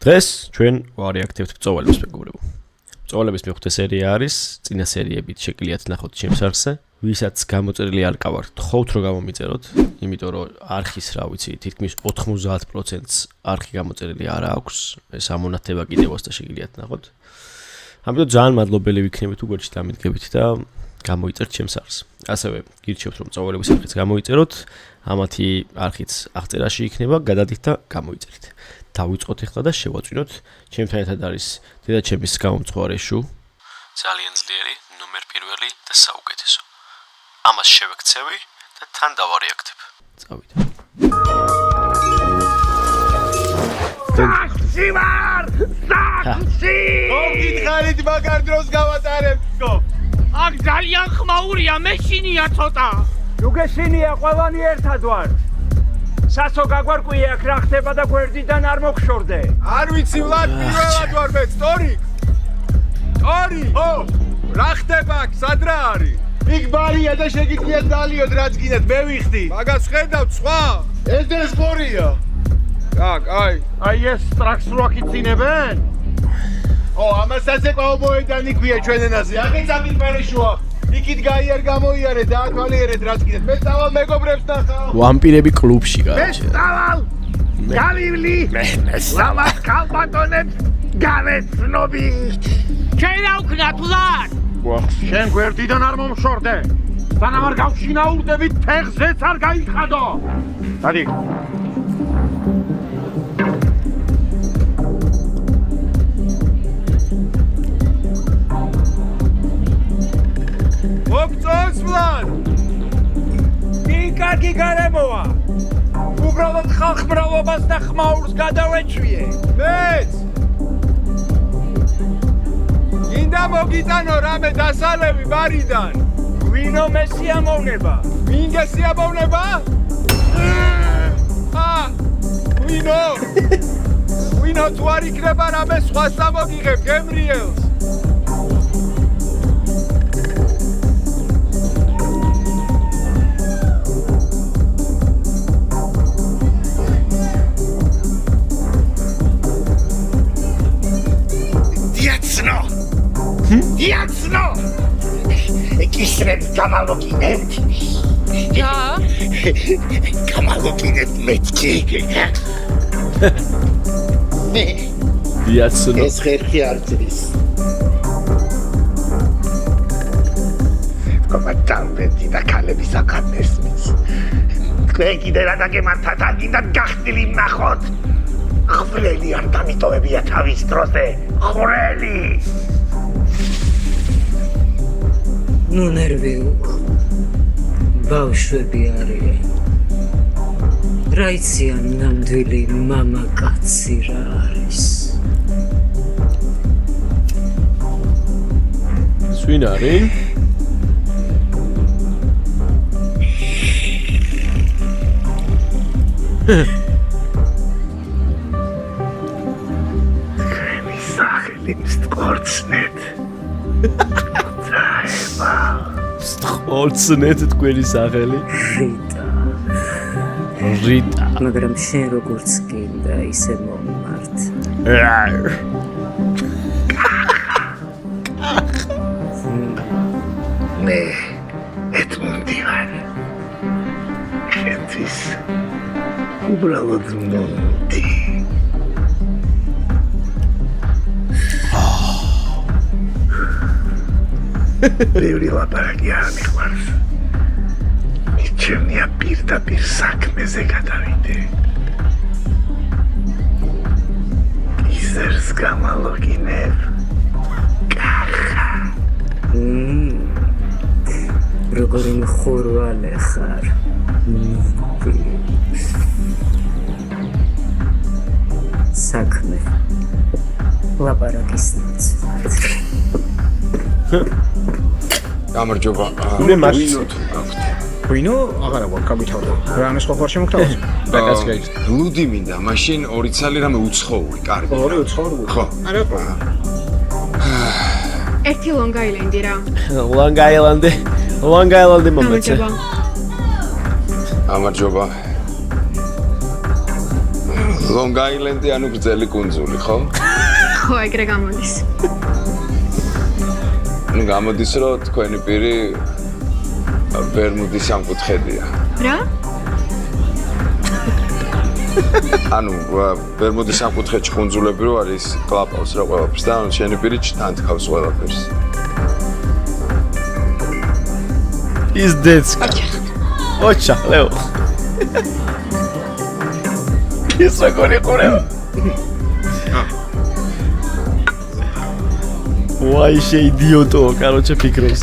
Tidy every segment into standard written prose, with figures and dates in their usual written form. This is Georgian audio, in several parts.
დღეს ჩვენ ვარეაქტებთ ბრძოლების მეგობრებო. ბრძოლების მეხუთე სერია არის, წინა სერიებით შეგიძლიათ ნახოთ ჩემს არხზე. ვისაც გამოწერილი არ ყავართ, თხოვთ რომ გამომიწეროთ, იმიტომ რომ არხის, რა ვიცი, თითქმის 90%-ს არხი გამოწერილი არ აქვს. ეს ამონათება კიდევაც და შეგიძლიათ ნახოთ. ამიტომ ძალიან მადლობელი ვიქნებით უგვერდში დამიდგებით და გამოიწერთ ჩემს არხს. ასევე გირჩევთ რომ ბრძოლების არხიც გამოიწეროთ, ამათი არხიც აღწერაში იქნება, გადადით და გამოიწერით. დავიწყოთ ახლა და შევაწვინოთ. ჩემთან ერთად არის დედაჩემის გამომწვარი შუ. ძალიან ძლიერი, ნომერ პირველი და საუკეთესო. ამას შევექცევი და თან დავარეაქტებ. წავიდე. საქსი ვარ! საქსი! გითხარით მაგარ დროს გავატარებსო. აქ ძალიან ხმაურია, მეშინია ცოტა. ნუ გეშინია, ყველანი ერთად ვარ. სასო გაგვარკვია აქ რა ხდება და გვერდიდან არ მოგშორდე. არ ვიცი ვლად პირველად ვარ მე, სტორი. სტორი! ო, რა ხდება აქ, სად რა არის? იქ ბარია და შეგიძლიათ დალიოთ რაც გინდათ, მე ვიხდი. მაგას ხედავთ სხვა? ეს ხორია. აკ, აი ეს ტრაქს რო აქიცინებენ? ო, ამასაც ეკაუბოიდან იქვია ჩვენ ენაზე. აქეც აპირპარეშოა. იქით გაიარ გამოიარე და ათვალიერეთ რაც გინდათ. მე წავალ მეგობრებს ნახავ. ვამპირები კლუბში მე გაჩერდა. წავალ! გავივლი! ლამას ქალბატონებს გავეცნობი! შენ რა ვქნათ ვლად? შენ გვერდიდან არ მომშორდე! სანამ არ გავშინაურდებით, ფეხზეც არ გაიხადო! დადი! მოგწონს ვლად? კი კარგი გარემოა! უბრალოდ ხალხმრავლობას და ხმაურს გადავეჩვიე! მეც! გინდა მოგიტანო რამე დასალევი ბარიდან? ვინო მესიამოვნება? ვინ გესიამოვნება? ვინო? ვინო თუ არ იქნება რამე სხვას დამოგიღებ გემრიელს? იაცნო! ეკისრებს გამალოგინებთ? და? გამალოგინებთ მეთქი? იაცნო. ეს ხერხი არ ძრის. კომატალბეთი და ქალების აკადესმის. თქვენ კიდე რა დაგემართათ, არ გინდათ გახდილი ნახოთ? ხრელი არ დამიტოვებია თავის დროზე. ხრელი! ნუ ნერვიულ ბავშვები არიან. რა იციან ნამდვილი მამაკაცი რა არის. სვინ არის? ჩვენი სახელი მსტყორცნეთ. ოცნეთ თქვენი სახელი. რიტა. მაგრამ შენ როგორც გინდა ისე მომმართ. მე ეთმუნდი ვარ. შენთვის უბრალოდ მომდი. ბევრი ლაპარაკი არ მიყვარს. ჩემია პირდაპირ საქმეზე გადავიდე. ისერს გამალოგინებ. კახა. როგორი მხურვალე ხარ. საქმე. ლაპარაკის ნაცვლად. გამარჯობა. მე მას ვინო აღარა გვაქვს გაგვითავდა. რამე სხვა ხარ შემოგთავაზ? დაკაც გაიც. ლუდი მინდა, მაშინ 2 ცალი რამე უცხოური, კარგი. 2 უცხოური? ხო. არა პრობლემა. ერთი ლონგ-აილენდი რა. ლონგ-აილენდი მომეწე. გამარჯობა. Long Island-ი ანუ გრძელი კუნძული, ხო? ხო, ეგრე გამოდის. ნუ გამოდის, რომ თქვენი პირი ბერმუდის სამკუთხედია. რა? ანუ ბერმუდის სამკუთხედში კუნძულები რო არის, კლაპავს რა ყველაფერს და ანუ შენი პირი ჩთანთქავს ყველაფერს. Is детска. Ocha, Leo. Ის როგორი ყურება? ვაი, შე იდიოტო, короче, ფიქრობს.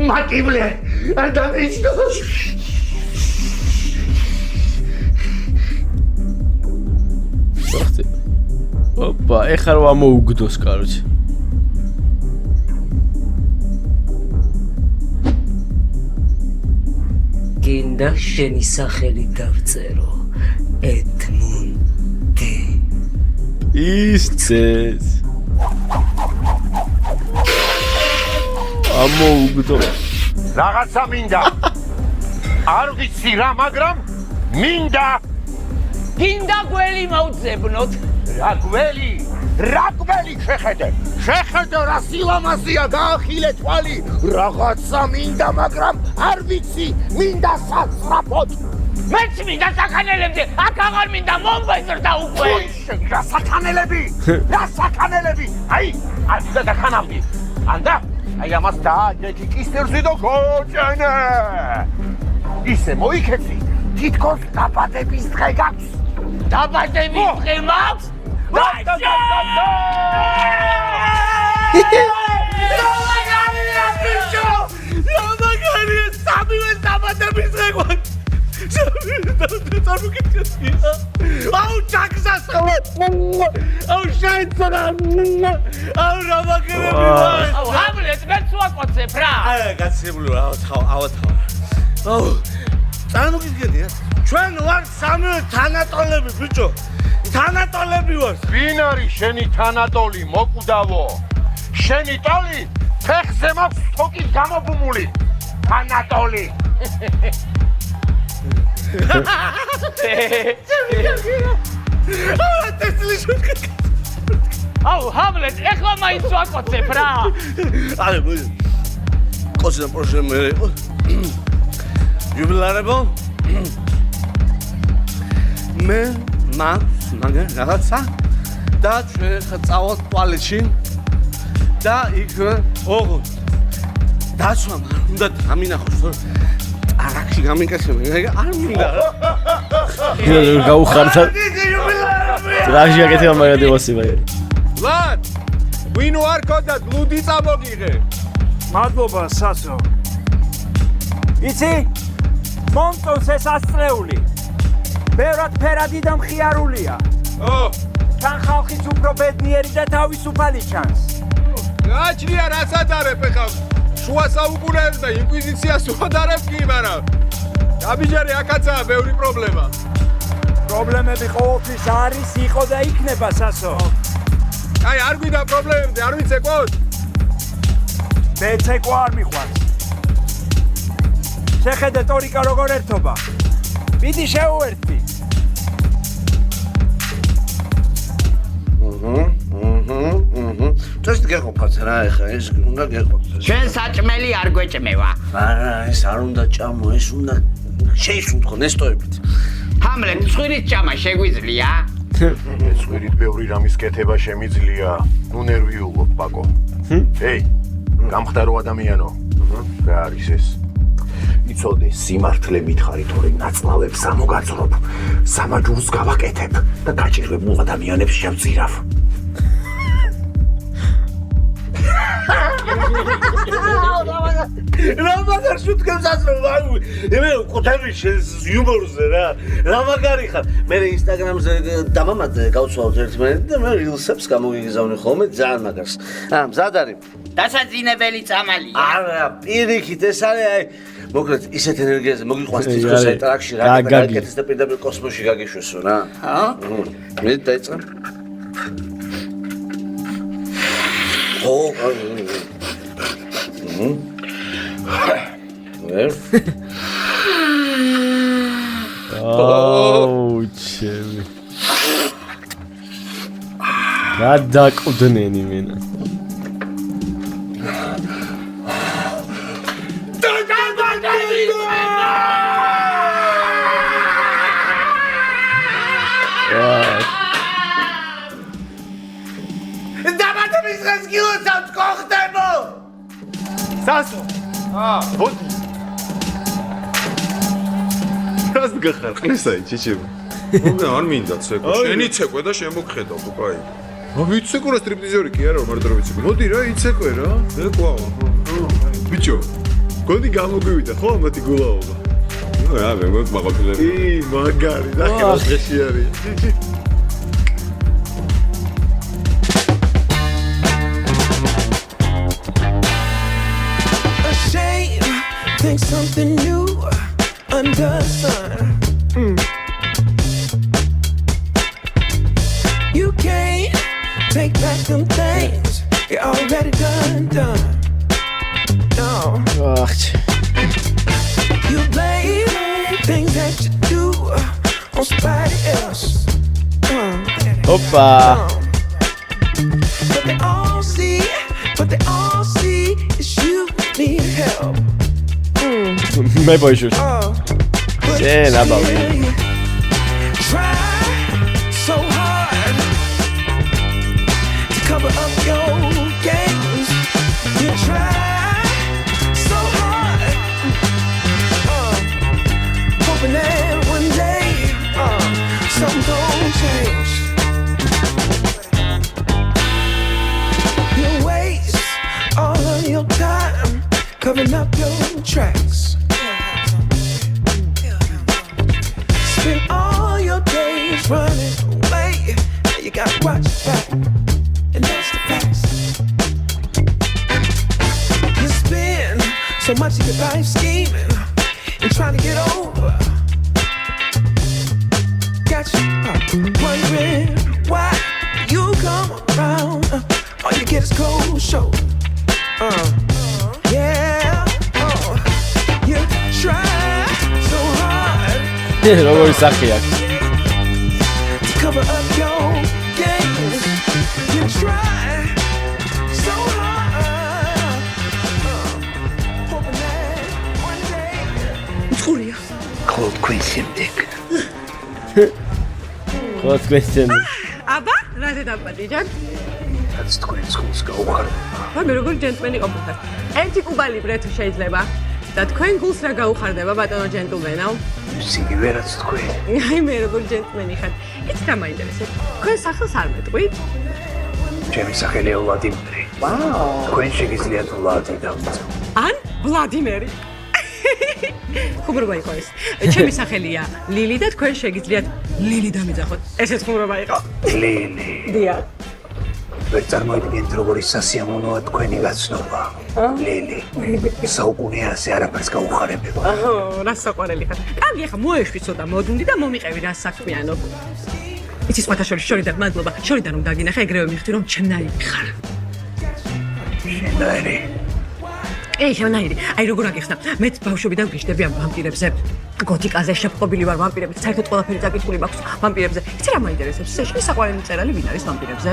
Mati, ble, ανταμίτσος. Ოპა, ეხლა რა მოუგდოს, короче. გინდა შენი სახელი დავწერო ედმუნდი. ის წეს. ამოუგდო. რაღაცა მინდა. არ ვიცი რა, მაგრამ მინდა. გინდა გველი მოვძებნოთ. რა გველი შეხედე რა სილამაზია გაახილე თვალი რაღაცა მინდა მაგრამ არ ვიცი მინდა სასწრაფოდ მეც მინდა საქანელებზე აქ აღარ მინდა მომბეზრდა უკვე რა საქანელები აი ასე დახანამდი ანდა აი ამას დააჯეჭი კისერზე და გოჭენე ისე მოიქეცი თითქოს დაბადების დღე გაქვს დაბადების დღე მაქვს ჩვენ ვარ სამი თანატოლები ბიჭო თანატოლები ვარ ვინ არის შენი თანატოლი მოკვდავო შენი ტოლი ფეხზე მაქვს თოკის გამობუმული თანატოლი აუ ჰამლეტ ეხლა მაინც ვაკოცებ რა აი კოცნა პრობლემა იყო ჯუბილარებო მე მაგ რაღაცა და ჩვენ ხა წავალ ტუალეტში და იქ ოღო დაცვა უნდა ამინახოს რომ არაკში გამიკეთებ არ მინდა რა გაუხარდა რაში აკეთება მაგადი ვასიბა ლად ვინ ვარ ქონდა ლუდი წამოგიღე მადლობა სასო იცი მომწონს ეს ასწრეული ბევრად ფერადი და მხიარულია თან ხალხის უფრო ბედნიერი და თავისუფალი ჩანს გააჩნია რაც ატარებ ეხლა შუა საუკუნეებს და ინკვიზიციას უადარებ კი მაგრამ გაბიჯარი აქაცაა ბევრი პრობლემა პრობლემები ყოველთვის არის იყო და იქნება სასო აი არ გვიდა პრობლემები არ ვიცეკოთ მე ცეკვა არ მიყვარს შეხედე ტორიკა როგორ ერთობა მიდი შეუერთდი წესით გეყოფათ რა ეხლა ეს უნდა გეყოფათ ჩვენ საჭმელი არ გვეჭმევა არა ეს არ უნდა ჭამო ეს უნდა შეისუნთქო ნესტოებით ჰამლეტ ცხვირის ჭამა შეგვიძლია ცხვირით ბევრი რამის კეთება შემიძლია ნუ ნერვიულობ პაკო ჰეი გამხდარო ადამიანო რა არის ეს იცოდე სიმართლე მითხარი თორე ნაცნავებს ამოგაწრობ სამაჯურს გავაკეთებ და გაჭირვებულ ადამიანებს შევწირავ რა მაგარ შუთქებს აზრობ აი მე ყუთები იუმორზე რა მაგარი ხარ მე ინსტაგრამზე დამამად გავცვალოთ ერთმანეთს და მე rilsებს გამოგიგზავნე ხოლმე ძალიან მაგარს მზად არის დასაძინებელი წამალია არა პირიქით ეს არის აი მოკლედ ისეთ ენერგიაზე მოგიყვანს თითქოს აი ტრაქში რა გაკეთეს და პირდაპირ კოსმოსში გაგიშვესო რა მე დაიწყე ჩემი. გადაკვდნენი მენა. დამატების დღეს გილოცავთ გოხდებო. სასო. ბოდი. რას გახარ? ყლისაი ჩიჩები. მოგა არ მინდა ცეკვა. შენი ცეკვა და შემოგხედავ ხო კაი. ვიცეკო რა სტრიპტიზორი კი არა მარტო რა ვიცეკო. მოდი რა იცეკვე რა. ეკვაო. ბიჭო. გონი გამოგვივიდა ხო ამათი გულაობა. ნუ რა მე მოგმაყოფილებ. მაგარი და ხელს ღეში არის. Think something new under the sun. You can't take back them things you already done. No. You blame things that you do on somebody else. Opa. But they all see is you need help. მე ბოიშუს. შენ აბავი. Try so hard to cover up your games. You try so hard, hoping that one day something gon' change. You waste all of your time covering up your tracks. Spend all your days running away. You gotta watch your back, and that's the facts. You spend so much of your life scheming and trying to get over. Got you wondering why you come around. All you get is cold shoulder. Yeah, you try so hard. როგორი სახე აქვს? Cover up your games. You try so hard. Hoping that one day. Julia. Cold question dick. Cold question. აბა, რა დედაპატიჯან? რაც თქვენ სკოლს გაუხარებთ. მე როგორ ჯენტლმენი ყოფილიყარ. ერთი კუბალი ბრეთ შეიძლება და თქვენ გულს რა გაუხარდება ბატონო ჯენტლმენო? სიგივე რაც თქვენ. აი მე როგორ ჯენტლმენი ხარ. იცი რა მაინტერესებს? თქვენ სახელს არ მეტყვით? ჩემი სახელია ვლადიმერი. ვაუ. თქვენ შეგიძლიათ ვლადი დავწერო. ან ვლადიმერი. ხუმრობა იყო ეს. ჩემი სახელია ლილი და თქვენ შეგიძლიათ ლილი დამიძახოთ. ესეც ხუმრობა იყო. ლილი. დიახ. ვერ წარმოიდგენთ როგორი სასიამოვნოა თქვენი გაცნობა. ლილი. საუკუნე ასე არაფერს გაუხარებება. აჰა, რა საყვარელი ხარ. კარგი, ახლა მოეშვი ცოტა მოდუნდი და მომიყევი რა საქმიანო. იცი სხვათა შორის შორიდან მადლობა. შორიდან რომ დაგინახე, ეგრევე მივხვდი რომ ჩემნაირი ხარ. შენაირი. შენაირი. აი როგორ აგიხსნა. მე ბავშვობიდან ვგიშდები ამ ვამპირებზე. გოთიკაზე შეფყობილი ვარ ვამპირებით. საერთოდ ყველაფერი დაკითხული მაქვს ვამპირებზე. იცი რა მაინტერესებს? შენი საყვარელი მწერალი ვინ არის ვამპირებზე?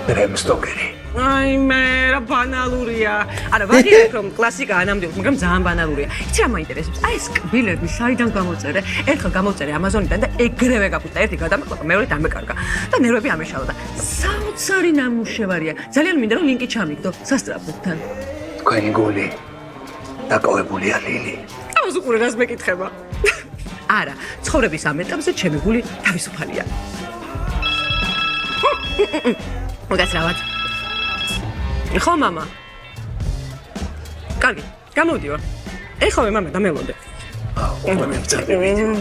Bram Stoker. აი მე რა ბანალურია. არა, ვაღიარებ რომ კლასიკაა ნამდვილად, მაგრამ ძალიან ბანალურია. იცი რა მაინტერესებს? აი ეს კბილები საიდან გამოწერე? ერთხელ გამოწერე Amazon-დან და ეგრევე გაგუწდა. ერთი გადამეყვა, მეორე დამეკარგა და ნერვები ამეშალა და საოცარი ნამუშევარია. ძალიან მინდა რომ ლინკი ჩამიგდო სასტრაფთან. თქვენი გული დაკავებულია ლილი. ამას უყურე რას მეკითხება? არა, ცხოვრების ამ ეტაპზე ჩემი გული თავისუფალია. მოგასრავად. ხო, მამა. კარგი, გამოვდივარ. ეხლა მამა დამელოდე.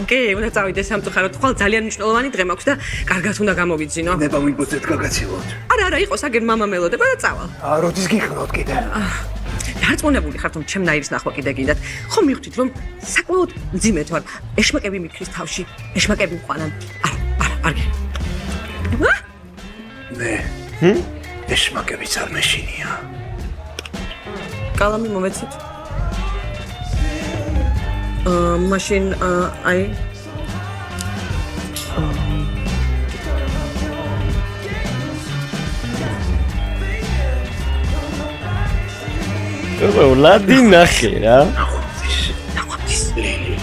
კი, უნდა წავიდე სამწუხაროდ. ხვალ ძალიან მნიშვნელოვანი დღე მაქვს და კარგად უნდა გამოვიძინო. ნება ვიბოძეთ გაგაცილოთ. არა, იყო საგერ მამა მელოდება და წავალ. როდის გიხნოთ კიდე? დარწმუნებული ხართ რომ ჩემნაირის ნახვა კიდე გინდათ. ხო მივხვდით რომ საკმაოდ მძიმედ ვარ. ეშმაკები მიქრის თავში. ეშმაკები მყვანან. არ გე. მე. ეშმაკებიც არ მეშინია. კალამი მომეცით. მაშინ აი ლადი ნახე რა. ნახვამდის ლილი.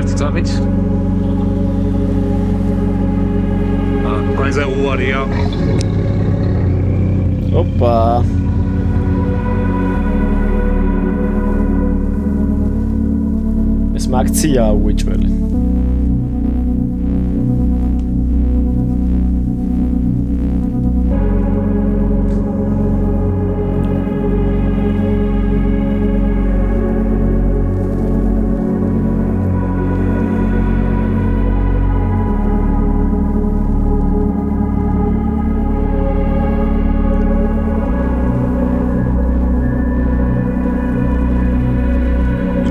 ერთი წამით. გვენზე უარია. ოპა. ეს მაქცია უეჭველი.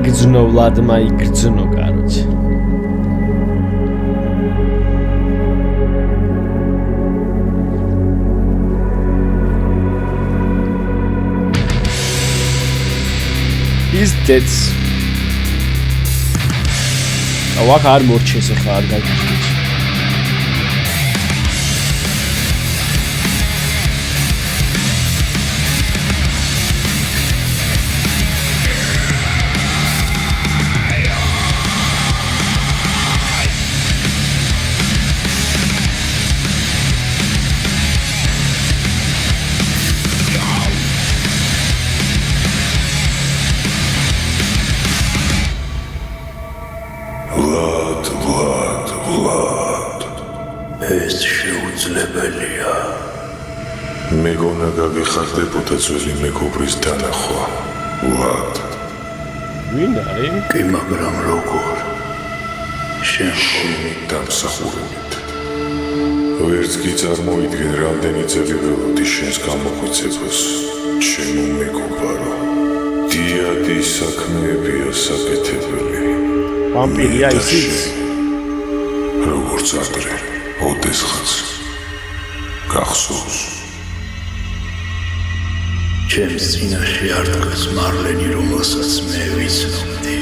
იგრძნო ვლადმა იგრძნო კაროჩე. He's dead. ავაკ არ მორჩეს ახლა არ გაგიჩნდეს. ეს შეუძლებელია. მეგონა გაგიხარდებოდა ძველი მეგობრის დანახვა. ვად. ვინ არის? კი, მაგრამ როგორ? შენ დამსახურებით. ვერც კი წარმოიდგენ რამდენი წელი ველოდი შენს გამოგვიცებას, ჩემო მეგობარო. დიადი საქმეებია საკეთებელი. ვამპირია ისიც? როგორც ადრე, ოდესღაც. გახსოვს. ჩემს წინაშე არ დგას მარლენი, რომელსაც მე ვიცნობდი.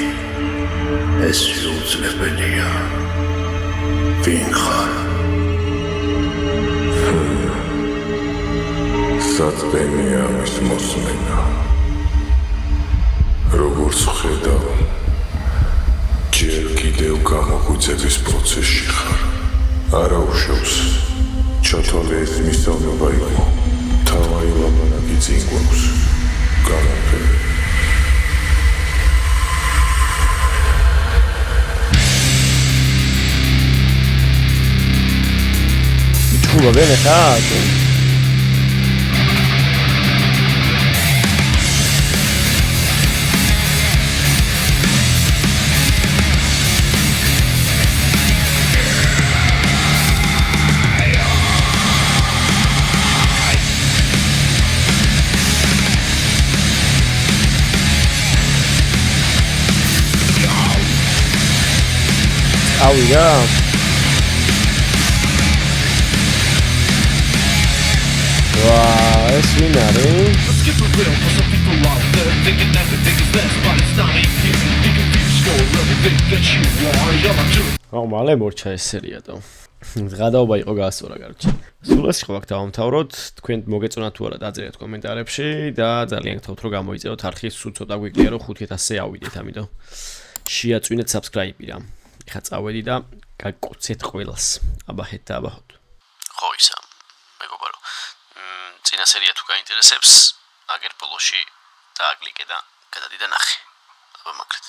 ეს შეუძლებელია. ვინ ხარ? საწმენია ამის მოსმენა. როგორც ხედავ, ჯერ კიდევ გამოგვიწების პროცესში ხარ. არა უშევს, ჩათვალე ეს მისწავლება იყო. თავარი ლაპარაკი წინ გვაქვს. გამოფე. ჩხუბა ბენე ხარ? ავიდა ვა ეს ვინ არის? მალე მორჩა ეს სერიადო. ღადაობა იყო გასწორა გარჩა. სულ ეს ხო აქ დავამთავროთ. თქვენ მოგეწონა თუ არა დაწერეთ კომენტარებში და ძალიან გთხოვთ რომ გამოიწეროთ არხის სულ ცოტა გვიკლია რომ 5000-ზე ავიდეთ, ამიტომ შეაწვინეთ subscribe-ი რა. ეხა წავედი და გაკოცეთ ყველას. აბაჰეთ და აბაჰოთ. ხო ისა მეგობარო. წინა სერია თუ გაინტერესებს, აგერ ბოლოში დააკლიკე და გადადი და ნახე. აბა მაგრეთ.